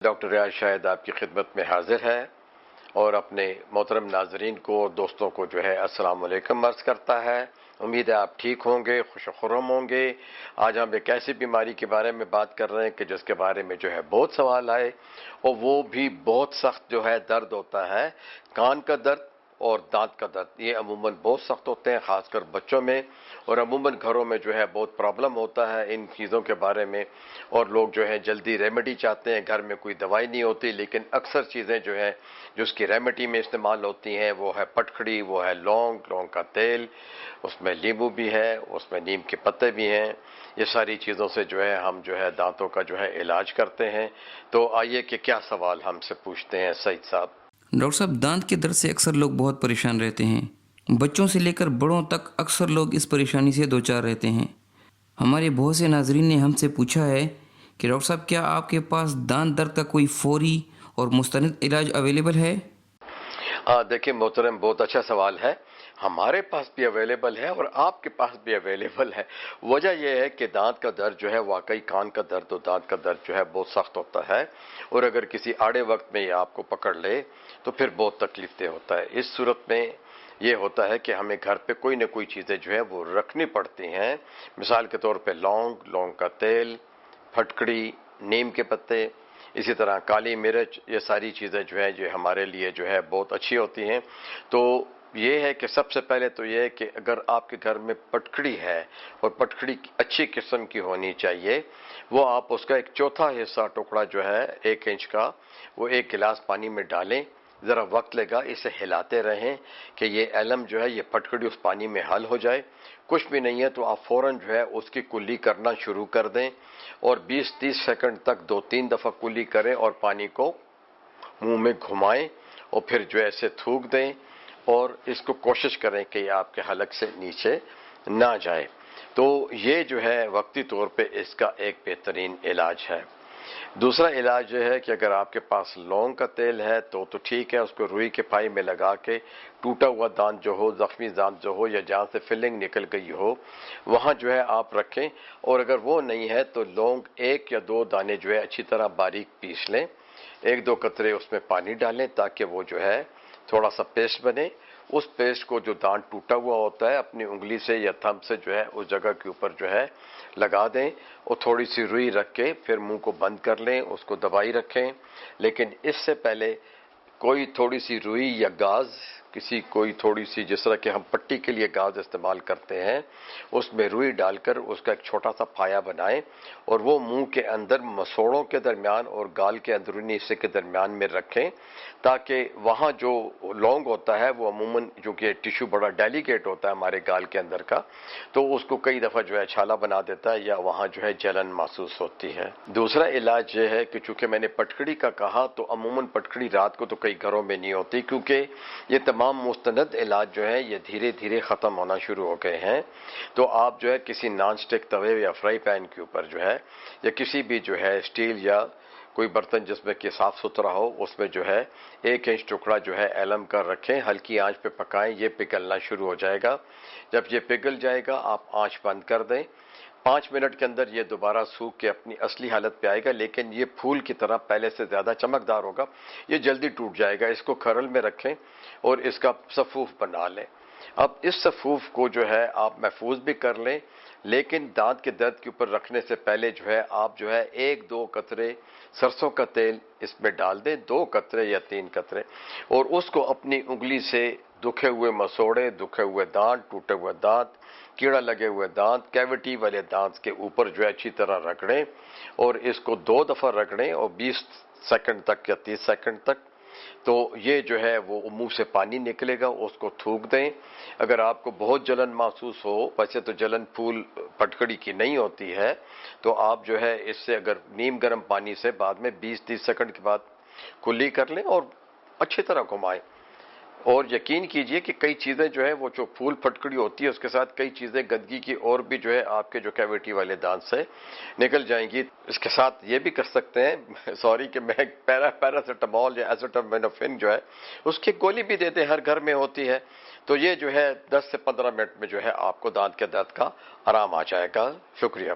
Doctor ریاض شاہد آپ کی خدمت میں حاضر ہے اور اپنے محترم ناظرین کو اور دوستوں کو السلام علیکم عرض کرتا ہے۔ امید ہے آپ ٹھیک ہوں گے، خوش و خرم ہوں گے۔ آج ہم ایک ایسی بیماری کے بارے میں بات کر رہے ہیں کہ جس کے بارے میں بہت سوال آئے، اور وہ بھی بہت سخت درد ہوتا ہے۔ کان کا درد اور دانت کا درد یہ عموماً بہت سخت ہوتے ہیں، خاص کر بچوں میں، اور عموماً گھروں میں بہت پرابلم ہوتا ہے ان چیزوں کے بارے میں، اور لوگ جلدی ریمیڈی چاہتے ہیں۔ گھر میں کوئی دوائی نہیں ہوتی، لیکن اکثر چیزیں جو اس کی ریمیڈی میں استعمال ہوتی ہیں وہ ہے پٹکھڑی، وہ ہے لونگ کا تیل، اس میں لیمو بھی ہے، اس میں نیم کے پتے بھی ہیں۔ یہ ساری چیزوں سے ہم دانتوں کا علاج کرتے ہیں۔ تو آئیے کہ کیا سوال ہم سے پوچھتے ہیں سعید صاحب۔ ڈاکٹر صاحب، دانت کے درد سے اکثر لوگ بہت پریشان رہتے ہیں۔ بچوں سے لے کر بڑوں تک اکثر لوگ اس پریشانی سے دوچار رہتے ہیں۔ ہمارے بہت سے ناظرین نے ہم سے پوچھا ہے کہ ڈاکٹر صاحب کیا آپ کے پاس دانت درد کا کوئی فوری اور مستند علاج اویلیبل ہے؟ دیکھیں محترم، بہت اچھا سوال ہے۔ ہمارے پاس بھی اویلیبل ہے اور آپ کے پاس بھی اویلیبل ہے۔ وجہ یہ ہے کہ دانت کا درد واقعی کان کا درد اور دانت کا درد بہت سخت ہوتا ہے، اور اگر کسی آڑے وقت میں یہ آپ کو پکڑ لے تو پھر بہت تکلیف دہ ہوتا ہے۔ اس صورت میں یہ ہوتا ہے کہ ہمیں گھر پہ کوئی نہ کوئی چیزیں وہ رکھنی پڑتی ہیں۔ مثال کے طور پہ لونگ کا تیل، پھٹکڑی، نیم کے پتے، اسی طرح کالی مرچ، یہ ساری چیزیں جو ہمارے لیے بہت اچھی ہوتی ہیں۔ تو یہ ہے کہ سب سے پہلے تو یہ ہے کہ اگر آپ کے گھر میں پٹکڑی ہے، اور پٹکڑی اچھی قسم کی ہونی چاہیے، وہ آپ اس کا ایک چوتھا حصہ ٹکڑا 1 انچ کا، وہ 1 گلاس پانی میں ڈالیں۔ ذرا وقت لگا، اسے ہلاتے رہیں کہ یہ ایلم یہ پٹکڑی اس پانی میں حل ہو جائے۔ کچھ بھی نہیں ہے تو آپ فوراً اس کی کلی کرنا شروع کر دیں، اور 20-30 سیکنڈ تک 2-3 دفعہ کلی کریں اور پانی کو منہ میں گھمائیں، اور پھر ایسے تھوک دیں، اور اس کو کوشش کریں کہ یہ آپ کے حلق سے نیچے نہ جائے۔ تو یہ وقتی طور پہ اس کا ایک بہترین علاج ہے۔ دوسرا علاج یہ ہے کہ اگر آپ کے پاس لونگ کا تیل ہے تو ٹھیک ہے، اس کو روئی کے پھائی میں لگا کے ٹوٹا ہوا دانت ہو، زخمی دانت ہو، یا جہاں سے فلنگ نکل گئی ہو، وہاں آپ رکھیں، اور اگر وہ نہیں ہے تو لونگ 1 یا 2 دانے اچھی طرح باریک پیس لیں، 1-2 قطرے اس میں پانی ڈالیں تاکہ وہ تھوڑا سا پیسٹ بنے۔ اس پیسٹ کو جو دانت ٹوٹا ہوا ہوتا ہے اپنی انگلی سے یا تھم سے اس جگہ کے اوپر لگا دیں، اور تھوڑی سی روئی رکھ کے پھر منہ کو بند کر لیں، اس کو دبائی رکھیں۔ لیکن اس سے پہلے کوئی تھوڑی سی روئی یا گاز، کوئی تھوڑی سی، جس طرح کہ ہم پٹی کے لیے گاز استعمال کرتے ہیں، اس میں روئی ڈال کر اس کا ایک چھوٹا سا پھایا بنائیں، اور وہ منہ کے اندر مسوڑوں کے درمیان اور گال کے اندرونی حصے کے درمیان میں رکھیں، تاکہ وہاں جو لونگ ہوتا ہے وہ عموماً جو کہ ٹیشو بڑا ڈیلیکیٹ ہوتا ہے ہمارے گال کے اندر کا، تو اس کو کئی دفعہ چھالا بنا دیتا ہے، یا وہاں جلن محسوس ہوتی ہے۔ دوسرا علاج یہ ہے کہ چونکہ میں نے پٹکڑی کا کہا، تو عموماً پٹکڑی رات کو تو کئی گھروں میں نہیں ہوتی، کیونکہ یہ تمام مستند علاج یہ دھیرے دھیرے ختم ہونا شروع ہو گئے ہیں۔ تو آپ کسی نان سٹک توے یا فرائی پین کے اوپر یا کسی بھی اسٹیل یا کوئی برتن جس میں کہ صاف ستھرا ہو، اس میں 1 انچ ٹکڑا ایلم کا رکھیں، ہلکی آنچ پہ پکائیں، یہ پگھلنا شروع ہو جائے گا۔ جب یہ پگھل جائے گا آپ آنچ بند کر دیں، 5 منٹ کے اندر یہ دوبارہ سوکھ کے اپنی اصلی حالت پہ آئے گا، لیکن یہ پھول کی طرح پہلے سے زیادہ چمکدار ہوگا، یہ جلدی ٹوٹ جائے گا۔ اس کو کھرل میں رکھیں اور اس کا صفوف بنا لیں۔ اب اس صفوف کو آپ محفوظ بھی کر لیں، لیکن دانت کے درد کے اوپر رکھنے سے پہلے آپ 1-2 قطرے سرسوں کا تیل اس میں ڈال دیں، 2 قطرے یا 3 قطرے، اور اس کو اپنی انگلی سے دکھے ہوئے مسوڑے، دکھے ہوئے دانت، ٹوٹے ہوئے دانت، کیڑا لگے ہوئے دانت، کیوٹی والے دانت کے اوپر اچھی طرح رگڑیں، اور اس کو 2 دفعہ رگڑیں، اور 20 سیکنڈ تک یا 30 سیکنڈ تک۔ تو یہ وہ منہ سے پانی نکلے گا، اس کو تھوک دیں۔ اگر آپ کو بہت جلن محسوس ہو، ویسے تو جلن پھول پٹکڑی کی نہیں ہوتی ہے، تو آپ اس سے اگر نیم گرم پانی سے بعد میں 20-30 سیکنڈ کے بعد کلی کر لیں اور اچھی طرح گھمائیں، اور یقین کیجئے کہ کئی چیزیں وہ جو پھول پھٹکڑی ہوتی ہے اس کے ساتھ کئی چیزیں گندگی کی اور بھی آپ کے کیویٹی والے دانت سے نکل جائیں گی۔ اس کے ساتھ یہ بھی کر سکتے ہیں، سوری کہ میں پیراسیٹامول یا ایسیٹامینوفین اس کی گولی بھی دیتے ہیں، ہر گھر میں ہوتی ہے، تو یہ 10 سے 15 منٹ میں آپ کو دانت کے درد کا آرام آ جائے گا۔ شکریہ۔